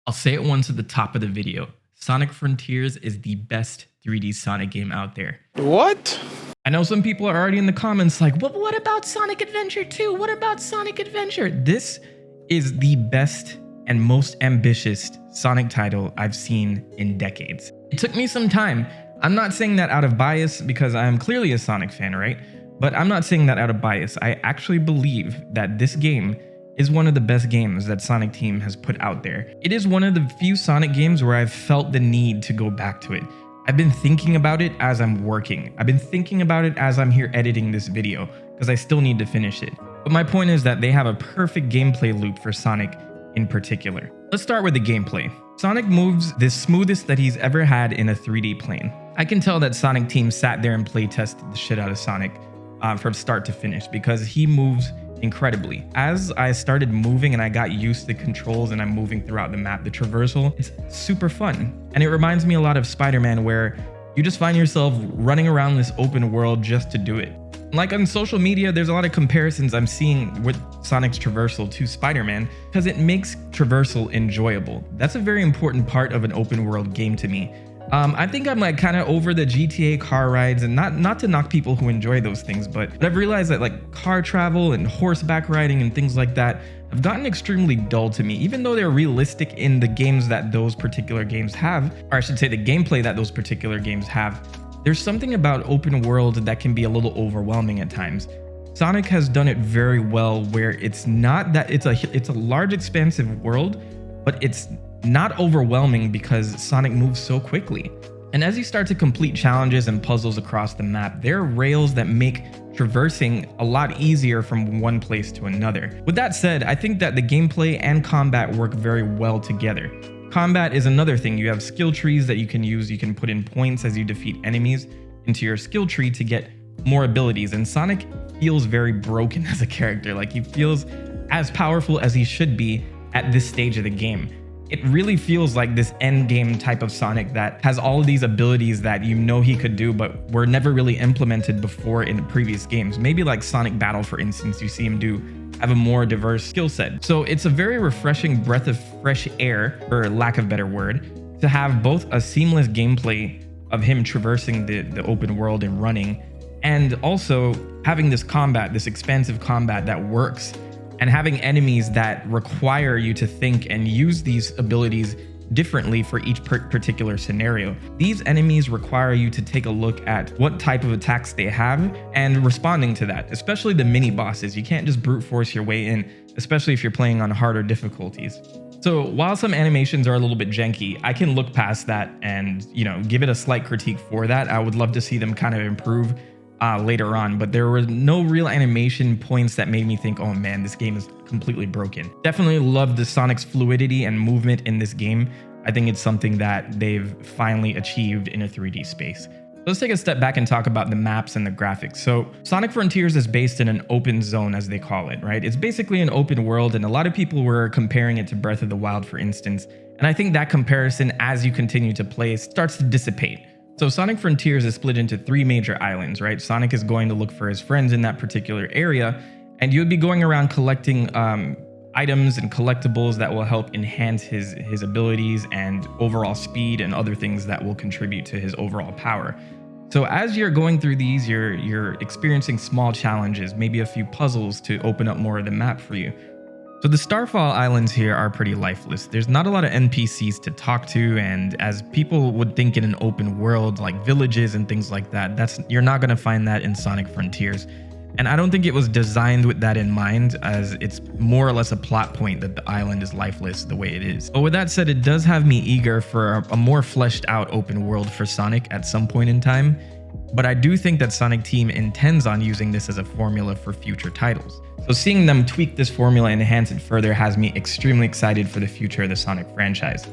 I'll say it once at the top of the video. Sonic Frontiers is the best 3D Sonic game out there. What? I know some people are already in the comments like, well, what about Sonic Adventure 2? What about Sonic Adventure? This is the best and most ambitious Sonic title I've seen in decades. It took me some time. I'm not saying that out of bias because I'm clearly a Sonic fan, right? But I'm not saying that out of bias. I actually believe that this game is one of the best games that Sonic Team has put out there. It is one of the few Sonic games where I've felt the need to go back to it. I've been thinking about it as I'm working. I've been thinking about it as I'm here editing this video because I still need to finish it. But my point is that they have a perfect gameplay loop for Sonic in particular. Let's start with the gameplay. Sonic moves the smoothest that he's ever had in a 3D plane. I can tell that Sonic Team sat there and play tested the shit out of Sonic from start to finish because he moves incredibly. As I started moving and I got used to the controls and I'm moving throughout the map, the traversal, it's super fun. And it reminds me a lot of Spider-Man where you just find yourself running around this open world just to do it. Like on social media, there's a lot of comparisons I'm seeing with Sonic's traversal to Spider-Man because it makes traversal enjoyable. That's a very important part of an open world game to me. I think I'm like kind of over the GTA car rides, and not to knock people who enjoy those things, but I've realized that like car travel and horseback riding and things like that have gotten extremely dull to me, even though they're realistic in the games that those particular games have, or I should say the gameplay that those particular games have. There's something about open world that can be a little overwhelming at times. Sonic has done it very well where it's not that it's a large expansive world, but it's not overwhelming because Sonic moves so quickly. And as you start to complete challenges and puzzles across the map, there are rails that make traversing a lot easier from one place to another. With that said, I think that the gameplay and combat work very well together. Combat is another thing. You have skill trees that you can use. You can put in points as you defeat enemies into your skill tree to get more abilities. And Sonic feels very broken as a character. Like he feels as powerful as he should be at this stage of the game. It really feels like this end game type of Sonic that has all of these abilities that you know he could do, but were never really implemented before in the previous games. Maybe like Sonic Battle, for instance, you see him have a more diverse skill set. So it's a very refreshing breath of fresh air, for lack of a better word, to have both a seamless gameplay of him traversing the open world and running, and also having this combat, this expansive combat that works, and having enemies that require you to think and use these abilities differently for each particular scenario. These enemies require you to take a look at what type of attacks they have and responding to that, especially the mini bosses. You can't just brute force your way in, especially if you're playing on harder difficulties. So while some animations are a little bit janky, I can look past that and, you know, give it a slight critique for that. I would love to see them kind of improve later on, but there were no real animation points that made me think, oh man, this game is completely broken. Definitely love the Sonic's fluidity and movement in this game. I think it's something that they've finally achieved in a 3D space. Let's take a step back and talk about the maps and the graphics. So Sonic Frontiers is based in an open zone, as they call it, right? It's basically an open world, and a lot of people were comparing it to Breath of the Wild, for instance. And I think that comparison, as you continue to play, starts to dissipate. So Sonic Frontiers is split into 3 major islands, right? Sonic is going to look for his friends in that particular area, and you would be going around collecting items and collectibles that will help enhance his abilities and overall speed and other things that will contribute to his overall power. So as you're going through these, you're experiencing small challenges, maybe a few puzzles to open up more of the map for you. So the Starfall Islands here are pretty lifeless. There's not a lot of NPCs to talk to, and as people would think in an open world, like villages and things like that, you're not going to find that in Sonic Frontiers. And I don't think it was designed with that in mind, as it's more or less a plot point that the island is lifeless the way it is. But with that said, it does have me eager for a more fleshed out open world for Sonic at some point in time. But I do think that Sonic Team intends on using this as a formula for future titles. So seeing them tweak this formula and enhance it further has me extremely excited for the future of the Sonic franchise.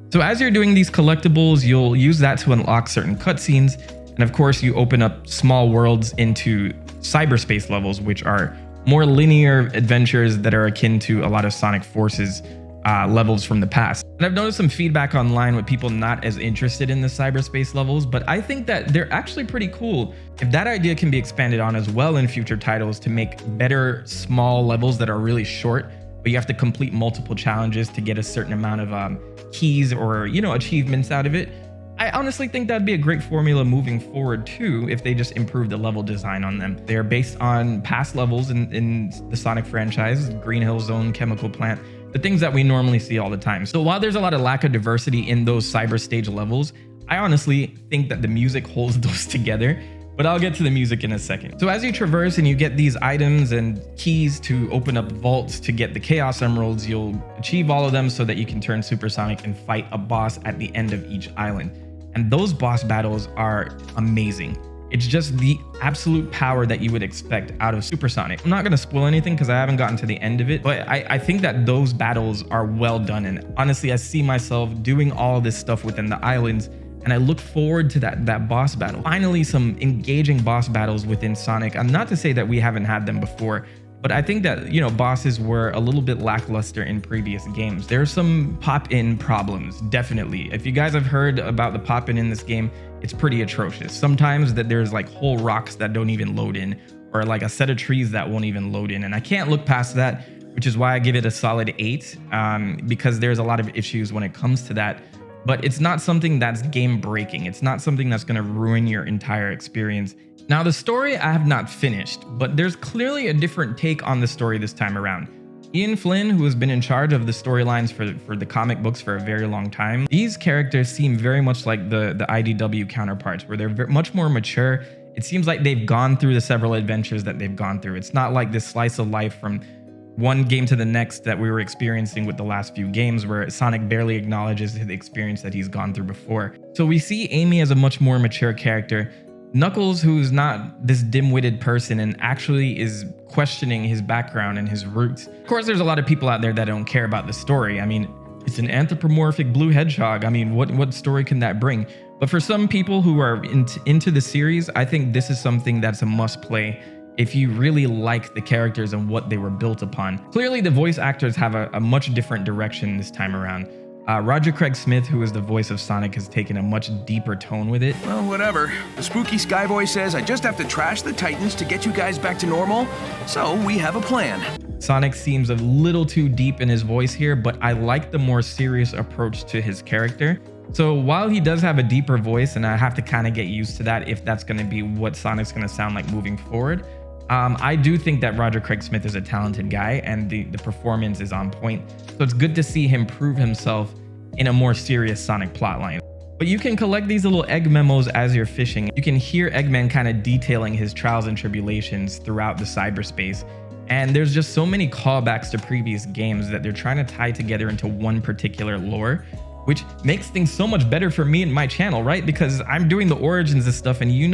So as you're doing these collectibles, you'll use that to unlock certain cutscenes. And of course, you open up small worlds into cyberspace levels, which are more linear adventures that are akin to a lot of Sonic Forces levels from the past. And I've noticed some feedback online with people not as interested in the cyberspace levels, but I think that they're actually pretty cool. If that idea can be expanded on as well in future titles to make better small levels that are really short, but you have to complete multiple challenges to get a certain amount of keys or, achievements out of it. I honestly think that'd be a great formula moving forward too, if they just improve the level design on them. They're based on past levels in the Sonic franchise, Green Hill Zone, Chemical Plant, the things that we normally see all the time. So while there's a lot of lack of diversity in those cyber stage levels, I honestly think that the music holds those together, but I'll get to the music in a second. So as you traverse and you get these items and keys to open up vaults to get the Chaos Emeralds, you'll achieve all of them so that you can turn supersonic and fight a boss at the end of each island. And those boss battles are amazing. It's just the absolute power that you would expect out of Supersonic. I'm not going to spoil anything because I haven't gotten to the end of it, but I think that those battles are well done. And honestly, I see myself doing all this stuff within the islands, and I look forward to that boss battle. Finally, some engaging boss battles within Sonic. I'm not to say that we haven't had them before, but I think that, bosses were a little bit lackluster in previous games. There's some pop-in problems, definitely. If you guys have heard about the pop-in in this game, it's pretty atrocious. Sometimes that there's like whole rocks that don't even load in, or like a set of trees that won't even load in. And I can't look past that, which is why I give it a solid 8, because there's a lot of issues when it comes to that. But it's not something that's game breaking. It's not something that's gonna ruin your entire experience. Now, the story I have not finished, but there's clearly a different take on the story this time around. Ian Flynn, who has been in charge of the storylines for the comic books for a very long time, these characters seem very much like the IDW counterparts, where they're much more mature. It seems like they've gone through the several adventures that they've gone through. It's not like this slice of life from one game to the next that we were experiencing with the last few games, where Sonic barely acknowledges the experience that he's gone through before. So we see Amy as a much more mature character. Knuckles, who's not this dim-witted person and actually is questioning his background and his roots. Of course, there's a lot of people out there that don't care about the story. I mean, it's an anthropomorphic blue hedgehog. I mean, what story can that bring? But for some people who are into the series, I think this is something that's a must play if you really like the characters and what they were built upon. Clearly, the voice actors have a much different direction this time around. Roger Craig Smith, who is the voice of Sonic, has taken a much deeper tone with it. Well, whatever. The spooky Skyboy says I just have to trash the Titans to get you guys back to normal, so we have a plan. Sonic seems a little too deep in his voice here, but I like the more serious approach to his character. So while he does have a deeper voice, and I have to kind of get used to that if that's going to be what Sonic's going to sound like moving forward, I do think that Roger Craig Smith is a talented guy, and the performance is on point. So it's good to see him prove himself in a more serious Sonic plotline. But you can collect these little egg memos as you're fishing. You can hear Eggman kind of detailing his trials and tribulations throughout the cyberspace. And there's just so many callbacks to previous games that they're trying to tie together into one particular lore, which makes things so much better for me and my channel, right? Because I'm doing the origins and stuff, and you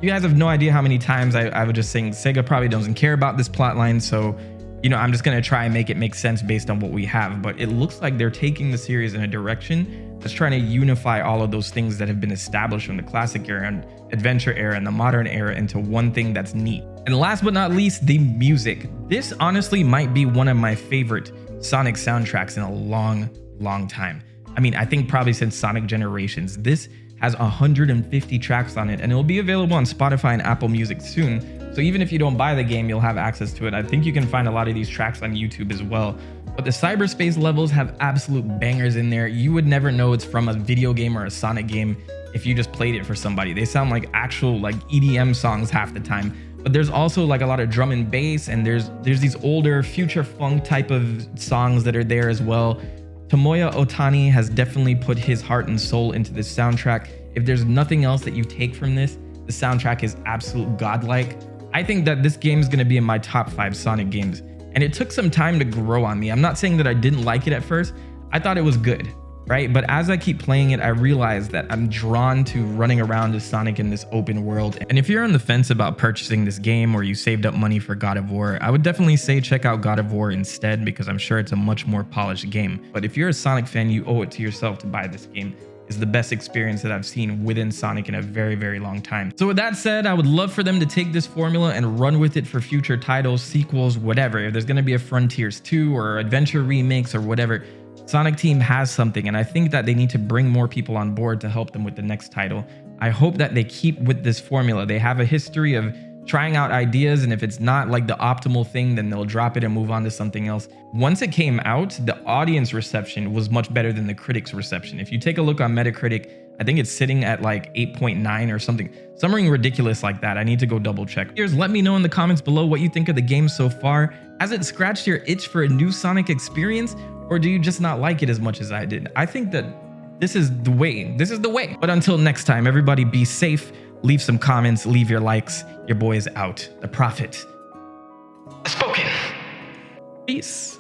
guys have no idea how many times I was just saying Sega probably doesn't care about this plotline, so I'm just gonna try and make it make sense based on what we have. But it looks like they're taking the series in a direction that's trying to unify all of those things that have been established from the classic era and adventure era and the modern era into one thing that's neat. And last but not least, the music. This honestly might be one of my favorite Sonic soundtracks in a long time. I mean, I think probably since Sonic Generations. This has 150 tracks on it, and it'll be available on Spotify and Apple Music soon. So even if you don't buy the game, you'll have access to it. I think you can find a lot of these tracks on YouTube as well. But the Cyberspace levels have absolute bangers in there. You would never know it's from a video game or a Sonic game if you just played it for somebody. They sound like actual EDM songs half the time. But there's also a lot of drum and bass, and there's these older future funk type of songs that are there as well. Tomoya Otani has definitely put his heart and soul into this soundtrack. If there's nothing else that you take from this, the soundtrack is absolute godlike. I think that this game is going to be in my top 5 Sonic games, and it took some time to grow on me. I'm not saying that I didn't like it at first. I thought it was good, right? But as I keep playing it, I realize that I'm drawn to running around as Sonic in this open world. And if you're on the fence about purchasing this game, or you saved up money for God of War, I would definitely say check out God of War instead, because I'm sure it's a much more polished game. But if you're a Sonic fan, you owe it to yourself to buy this game. Is the best experience that I've seen within Sonic in a very long time. So with that said, I would love for them to take this formula and run with it for future titles, sequels, whatever. If there's going to be a Frontiers 2 or Adventure remakes or whatever, Sonic Team has something, and I think that they need to bring more people on board to help them with the next title. I hope that they keep with this formula. They have a history of trying out ideas, and if it's not like the optimal thing, then they'll drop it and move on to something else. Once it came out, the audience reception was much better than the critics' reception. If you take a look on Metacritic, I think it's sitting at like 8.9 or something ridiculous like that. I need to go double check. Let me know in the comments below what you think of the game so far. Has it scratched your itch for a new Sonic experience, or do you just not like it as much as I did? I think that this is the way. This is the way. But until next time, everybody be safe. Leave some comments, leave your likes. Your boy is out. The Prophet has spoken. Peace.